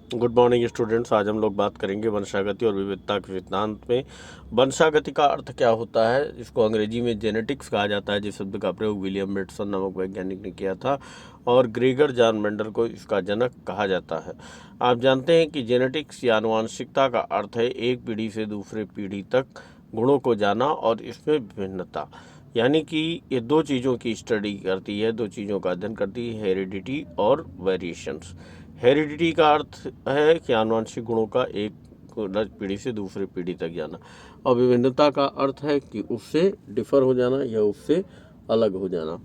Good morning students. आज हम लोग बात करेंगे वंशागति और विविधता के सिद्धांत में। वंशागति का अर्थ क्या होता है, इसको अंग्रेजी में जेनेटिक्स कहा जाता है, जिस शब्द का प्रयोग विलियम बेटसन नामक वैज्ञानिक ने किया था और ग्रेगर जॉन मेंडल को इसका जनक कहा जाता है। आप जानते हैं कि जेनेटिक्स या आनुवंशिकता का अर्थ है एक पीढ़ी से दूसरे पीढ़ी तक गुणों को जाना और इसमें विभिन्नता, यानी कि ये दो चीज़ों की स्टडी करती है, दो चीज़ों का अध्ययन करती है, हेरिडिटी और वेरिएशंस। हेरिडिटी का अर्थ है कि आनुवंशिक गुणों का एक पीढ़ी से दूसरी पीढ़ी तक जाना, और विभिन्नता का अर्थ है कि उससे डिफर हो जाना या उससे अलग हो जाना।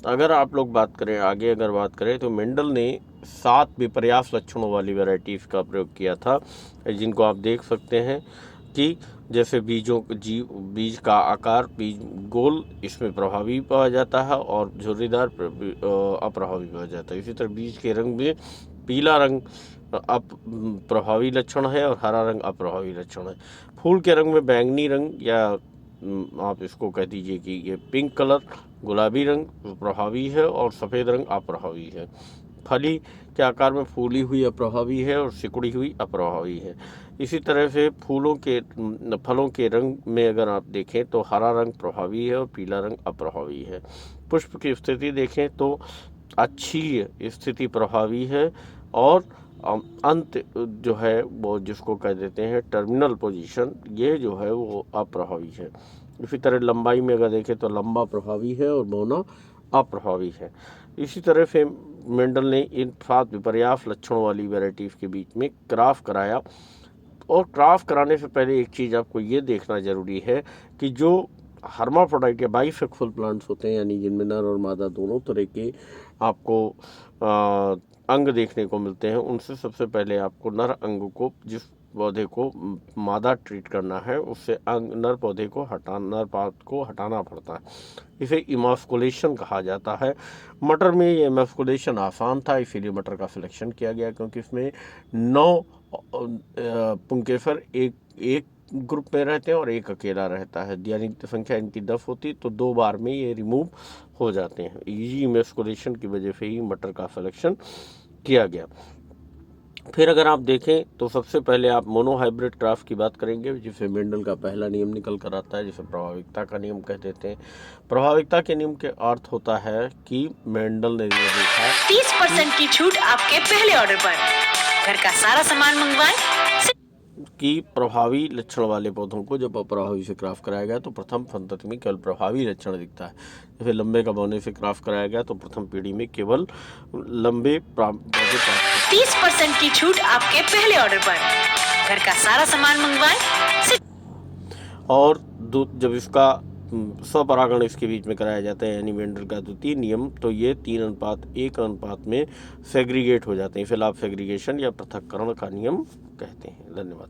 अगर आप लोग बात करें आगे, अगर बात करें तो मेंडल ने 7 विपर्यास लक्षणों वाली वैरायटीज़ का प्रयोग किया था, जिनको आप देख सकते हैं कि जैसे बीज का आकार, बीज गोल, इसमें प्रभावी पाया जाता है और झुर्रीदार अप्रभावी पाया जाता है। इसी तरह बीज के रंग में पीला रंग प्रभावी लक्षण है और हरा रंग अप्रभावी लक्षण है। फूल के रंग में बैंगनी रंग या आप इसको कह दीजिए कि ये पिंक कलर, गुलाबी रंग प्रभावी है और सफ़ेद रंग अप्रभावी है। फली के आकार में फूली हुई अप्रभावी है और सिकुड़ी हुई अप्रभावी है। इसी तरह से फलों के रंग में अगर आप देखें तो हरा रंग प्रभावी है और पीला रंग अप्रभावी है। पुष्प की स्थिति देखें तो अच्छी स्थिति प्रभावी है और अंत जो है वो जिसको कह देते हैं टर्मिनल पोजीशन, ये जो है वो अप्रभावी है। इसी तरह लंबाई में अगर देखें तो लंबा प्रभावी है और बौना अप्रभावी है। इसी तरह से मेंडल ने इन 7 विपर्यास लक्षणों वाली वैरायटीज़ के बीच में क्राफ कराया, और क्राफ कराने से पहले एक चीज़ आपको ये देखना ज़रूरी है कि जो हर्माफ्रोडाइट या बाइसेक्सुअल प्लांट्स होते हैं, यानी जिनमें नर और मादा दोनों तरह के आपको अंग देखने को मिलते हैं, उनसे सबसे पहले आपको नर अंग को, जिस पौधे को मादा ट्रीट करना है, उससे नर पौधे को नर पात को हटाना पड़ता है। इसे इमास्कुलेशन कहा जाता है। मटर में ये इमास्कुलेशन आसान था, इसीलिए मटर का सिलेक्शन किया गया, क्योंकि इसमें 9 पुंकेसर एक ग्रुप में रहते हैं और एक अकेला रहता है, यानी संख्या इनकी 10 होती, तो 2 बार में ये रिमूव हो जाते हैं। इजी इमेस्कुलेशन की वजह से ही मटर का सिलेक्शन किया गया। फिर अगर आप देखें तो सबसे पहले आप मोनोहाइब्रिड क्राफ्ट की बात करेंगे, जिसे मेंडल का पहला नियम निकल कर आता है, जिसे प्रभाविकता का नियम कह देते हैं। प्रभाविकता के नियम के अर्थ होता है कि मेंडल ने ये देखा 30% की छूट आपके पहले ऑर्डर पर, घर का सारा सामान मंगवाएं कि प्रभावी लक्षण वाले पौधों को जब अप्रभावी से क्राफ्ट कराया गया तो प्रथम संतति में केवल प्रभावी लक्षण दिखता है। जैसे लंबे का बौने से क्राफ्ट कराया गया तो प्रथम पीढ़ी में केवल लंबे पौधे 30% की छूट आपके पहले ऑर्डर पर, घर का सारा सामान मंगवाएं। और जब इसका स्वपरागण इसके बीच में कराया जाता है, यानी मेंडल का द्वितीय नियम, तो ये 3:1 अनुपात में सेग्रीगेट हो जाते हैं। फिर आप सेग्रीगेशन या पृथक्करण का नियम कहते हैं। धन्यवाद।